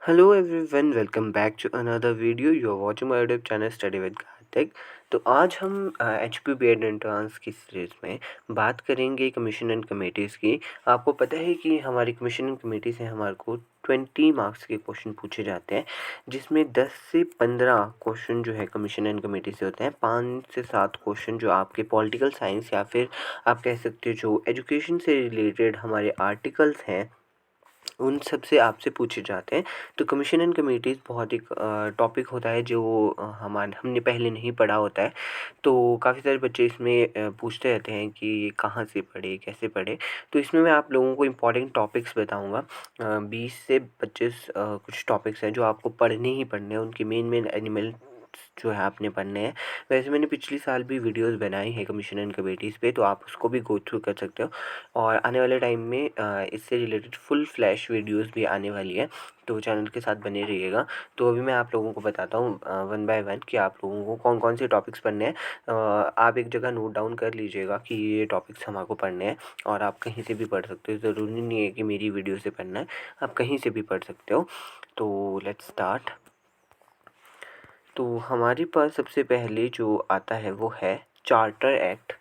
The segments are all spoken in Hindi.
Hello everyone, welcome back to another video. You are watching my YouTube channel Study with Karthik। तो आज हम H P B Ed entrance की सीरीज़ में बात करेंगे कमीशन एंड कमेटीज़ की। आपको पता है कि हमारी कमीशन एंड कमेटी से हमारे को 20 मार्क्स के क्वेश्चन पूछे जाते हैं, जिसमें 10 से 15 क्वेश्चन जो है कमीशन एंड कमेटी से होते हैं। 5 से 7 क्वेश्चन जो आपके पॉलिटिकल साइंस या फिर आप कह सकते हो जो एजुकेशन से रिलेटेड हमारे आर्टिकल्स हैं, उन सब से आपसे पूछे जाते हैं। तो कमीशन एंड कमेटीज़ बहुत एक टॉपिक होता है जो हमने पहले नहीं पढ़ा होता है। तो काफ़ी सारे बच्चे इसमें पूछते रहते हैं कि ये कहाँ से पढ़े, कैसे पढ़े। तो इसमें मैं आप लोगों को इम्पोर्टेंट टॉपिक्स बताऊँगा। 20 से 25 कुछ टॉपिक्स हैं जो आपको पढ़ने ही पढ़ने हैं। उनके मेन एनिमल जो है आपने पढ़ने हैं। वैसे मैंने पिछली साल भी वीडियोस बनाई है कमीशन एंड कमेटीज़ पे, तो आप उसको भी गो थ्रू कर सकते हो। और आने वाले टाइम में इससे रिलेटेड फुल फ्लैश वीडियोस भी आने वाली है, तो चैनल के साथ बने रहिएगा। तो अभी मैं आप लोगों को बताता हूँ वन बाय वन कि आप लोगों को कौन कौन से टॉपिक्स पढ़ने हैं। आप एक जगह नोट डाउन कर लीजिएगा कि ये टॉपिक्स हमारे को पढ़ने हैं, और आप कहीं से भी पढ़ सकते हो। ज़रूरी नहीं है कि मेरी वीडियो से पढ़ना है, आप कहीं से भी पढ़ सकते हो। तो लेट्स स्टार्ट। तो हमारे पास सबसे पहले जो आता है वो है चार्टर एक्ट।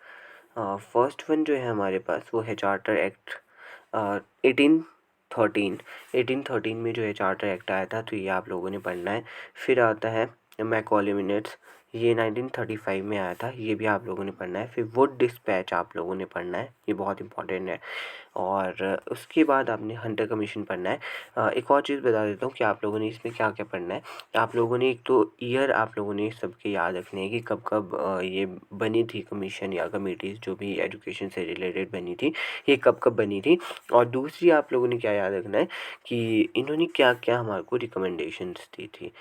फर्स्ट वन जो है हमारे पास वो है चार्टर एक्ट 1813। 1813 में जो है चार्टर एक्ट आया था, तो ये आप लोगों ने पढ़ना है। फिर आता है मैकॉले मिनट्स, ये 1935 में आया था, ये भी आप लोगों ने पढ़ना है। फिर वुड डिस्पैच आप लोगों ने पढ़ना है, ये बहुत इंपॉर्टेंट है। और उसके बाद आपने हंटर कमीशन पढ़ना है। एक और चीज़ बता देता हूँ कि आप लोगों ने इसमें क्या क्या पढ़ना है। आप लोगों ने एक तो ईयर आप लोगों ने सबके याद रखने हैं कि कब कब ये बनी थी कमीशन या कमेटीज़ जो भी एजुकेशन से रिलेटेड बनी थी, ये कब कब बनी थी। और दूसरी आप लोगों ने क्या याद रखना है कि इन्होंने क्या क्या हमारे को रिकमेंडेशंस दी थी,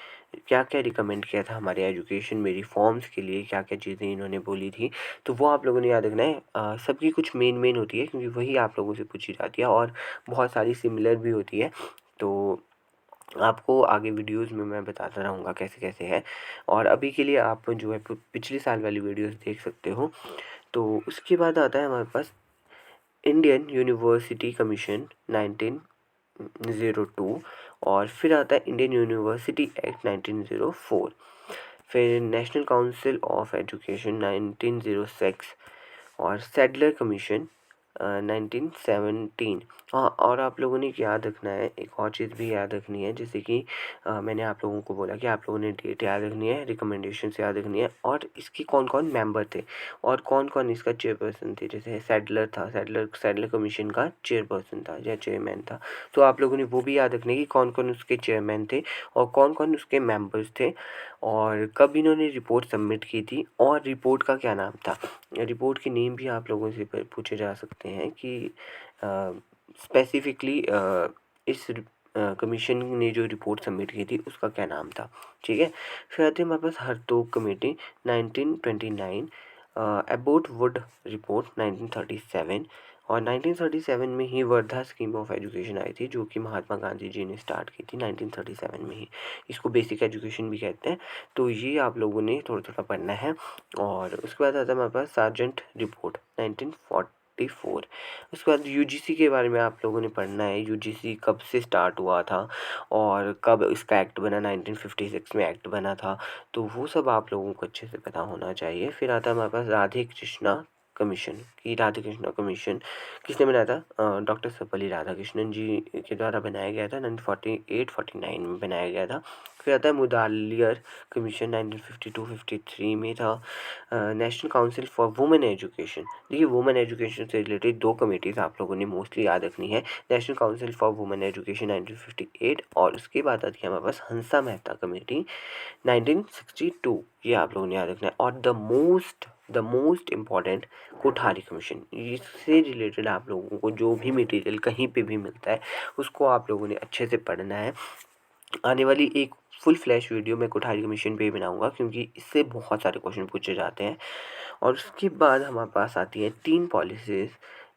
क्या क्या रिकमेंड किया था हमारे एजुकेशन में रिफॉर्म्स के लिए, क्या क्या चीज़ें इन्होंने बोली थी। तो वो आप लोगों ने याद रखना है। सबकी कुछ मेन होती है, क्योंकि वही आप लोगों से पूछी जाती है, और बहुत सारी सिमिलर भी होती है। तो आपको आगे वीडियोस में मैं बताता रहूँगा कैसे कैसे है। और अभी के लिए आप जो है पिछले साल वाली वीडियोस देख सकते हो। तो उसके बाद आता है हमारे पास इंडियन यूनिवर्सिटी कमीशन 1902। और फिर आता है इंडियन यूनिवर्सिटी एक्ट 1904। फिर नेशनल काउंसिल ऑफ एजुकेशन 1906। और सैडलर कमीशन 1917। हाँ, और आप लोगों ने याद रखना है, एक और चीज़ भी याद रखनी है, जैसे कि मैंने आप लोगों को बोला कि आप लोगों ने डेट याद रखनी है, रिकमेंडेशंस याद रखनी है, और इसके कौन कौन मेंबर थे और कौन कौन इसका चेयरपर्सन थे। जैसे सैडलर था, सैडलर कमीशन का चेयरपर्सन था या चेयरमैन था, तो आप लोगों ने वो भी याद रखना है कि कौन कौन उसके चेयरमैन थे और कौन कौन उसके मेंबर्स थे, और कब इन्होंने रिपोर्ट सबमिट की थी, और रिपोर्ट का क्या नाम था। रिपोर्ट के नेम भी आप लोगों से पूछे जा सकते हैं कि स्पेसिफिकली इस कमीशन ने जो रिपोर्ट सबमिट की थी उसका क्या नाम था। ठीक है। फिर आते हैं हमारे पास Hartog committee 1929। Abbott Wood report 1937। और 1937 में ही वर्धा स्कीम ऑफ एजुकेशन आई थी, जो कि महात्मा गांधी जी ने स्टार्ट की थी 1937 में ही। इसको बेसिक एजुकेशन भी कहते हैं। तो ये आप लोगों ने थोड़ा थोड़ा पढ़ना है। और उसके बाद आता है हमारे पास सार्जेंट रिपोर्ट 1944। उसके बाद यूजीसी के बारे में आप लोगों ने पढ़ना है, यूजीसी कब से स्टार्ट हुआ था और कब इसका एक्ट बना, 1956 में एक्ट बना था। तो वो सब आप लोगों को अच्छे से पता होना चाहिए। फिर आता है हमारे पास राधे कृष्णा कमीशन। कि राधा कृष्णा कमीशन किसने बनाया था, डॉक्टर सर्वपल्ली राधाकृष्णन जी के द्वारा बनाया गया था, 1948-49 में बनाया गया था। फिर आता है मुदालियर कमीशन 1952-53 में था। National council for women education, देखिए वुमेन एजुकेशन से रिलेटेड दो कमेटीज़ आप लोगों ने मोस्टली याद रखनी है। National council for women education 1958, और उसके बाद आती है हमारे पास हंसा मेहता कमेटी 1962, ये आप लोगों ने याद रखना है। और the most important Kothari commission, इससे रिलेटेड आप लोगों को जो भी मटेरियल कहीं पे भी मिलता है उसको आप लोगों ने अच्छे से पढ़ना है। आने वाली एक फुल फ्लैश वीडियो मैं कोठारी कमीशन पे ही बनाऊंगा, क्योंकि इससे बहुत सारे क्वेश्चन पूछे जाते हैं। और उसके बाद हमारे पास आती है 3 policies.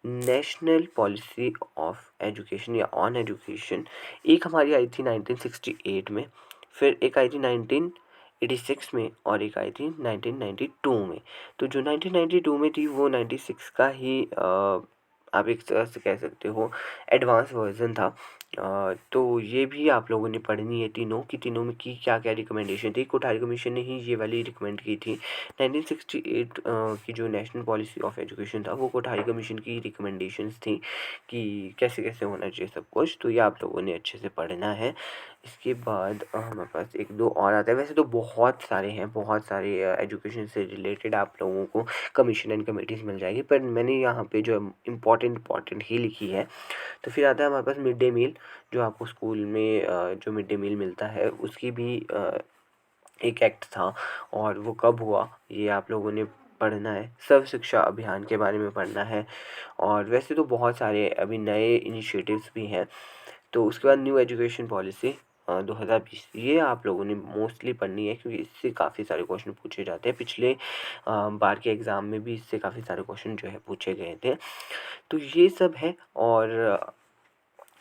National policy of education या ऑन एजुकेशन, एक हमारी आई थी 1968 में, फिर एक आई थी 1986 में, और एक आई थी 1992 में। तो जो 1992 में थी वो 96 का ही आप एक तरह से कह सकते हो एडवांस वर्जन था। तो ये भी आप लोगों ने पढ़नी है तीनों की तीनों में की क्या-क्या रिकमेंडेशन थी। कोठारी कमीशन ने ही ये वाली रिकमेंड की थी। 1968 की जो नेशनल पॉलिसी ऑफ एजुकेशन था वो कोठारी कमीशन की रिकमेंडेशंस थी कि कैसे-कैसे होना चाहिए सब कुछ। तो ये आप लोगों ने अच्छे से पढ़ना है। इसके बाद हमारे पास 1-2 और आता है। वैसे तो बहुत सारे हैं, बहुत सारे एजुकेशन से रिलेटेड आप लोगों को कमीशन एंड कमिटीज़ मिल जाएगी, पर मैंने यहाँ पे जो इम्पोर्टेंट ही लिखी है। तो फिर आता है हमारे पास मिड डे मील, जो आपको स्कूल में जो मिड डे मील मिलता है उसकी भी एक एक्ट था और वो कब हुआ ये आप लोगों ने पढ़ना है। सर्व शिक्षा अभियान के बारे में पढ़ना है और वैसे तो बहुत सारे अभी नए इनिशिएटिव्स भी हैं। तो उसके बाद न्यू एजुकेशन पॉलिसी 2020 ये आप लोगों ने मोस्टली पढ़नी है क्योंकि इससे काफ़ी सारे क्वेश्चन पूछे जाते हैं। पिछले बार के एग्ज़ाम में भी इससे काफ़ी सारे क्वेश्चन जो है पूछे गए थे। तो ये सब है और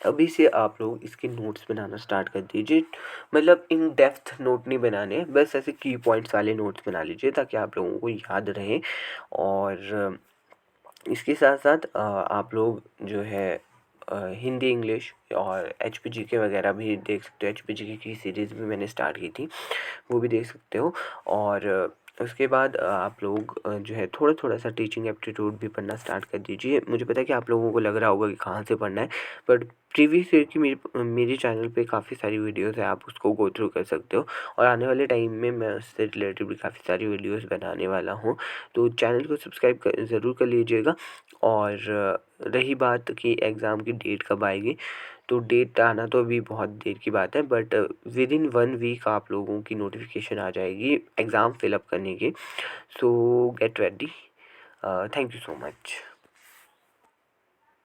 अभी से आप लोग इसके नोट्स बनाना स्टार्ट कर दीजिए। मतलब इन डेप्थ नोट नहीं बनाने हैं, बस ऐसे की पॉइंट्स वाले नोट्स बना लीजिए ताकि आप लोगों को याद रहे। और इसके साथ-साथ आप लोग जो है हिंदी, इंग्लिश और एचपीजीके वगैरह भी देख सकते हो। एचपीजीके की सीरीज़ भी मैंने स्टार्ट की थी, वो भी देख सकते हो। और उसके बाद आप लोग जो है थोड़ा-थोड़ा सा टीचिंग एप्टीट्यूड भी पढ़ना स्टार्ट कर दीजिए। मुझे पता है कि आप लोगों को लग रहा होगा कि कहाँ से पढ़ना है, बट प्रीवियस ईयर की मेरे चैनल पे काफ़ी सारी वीडियोज़ हैं, आप उसको गो थ्रू कर सकते हो। और आने वाले टाइम में मैं उससे रिलेटेड भी काफ़ी सारी वीडियोज़ बनाने वाला हूँ, तो चैनल को सब्सक्राइब ज़रूर कर लीजिएगा। और रही बात कि एग्ज़ाम की डेट कब आएगी, तो डेट आना तो अभी बहुत देर की बात है, बट विदिन 1 वीक आप लोगों की नोटिफिकेशन आ जाएगी एग्ज़ाम फिलअप करने की। सो get ready. Thank you so much.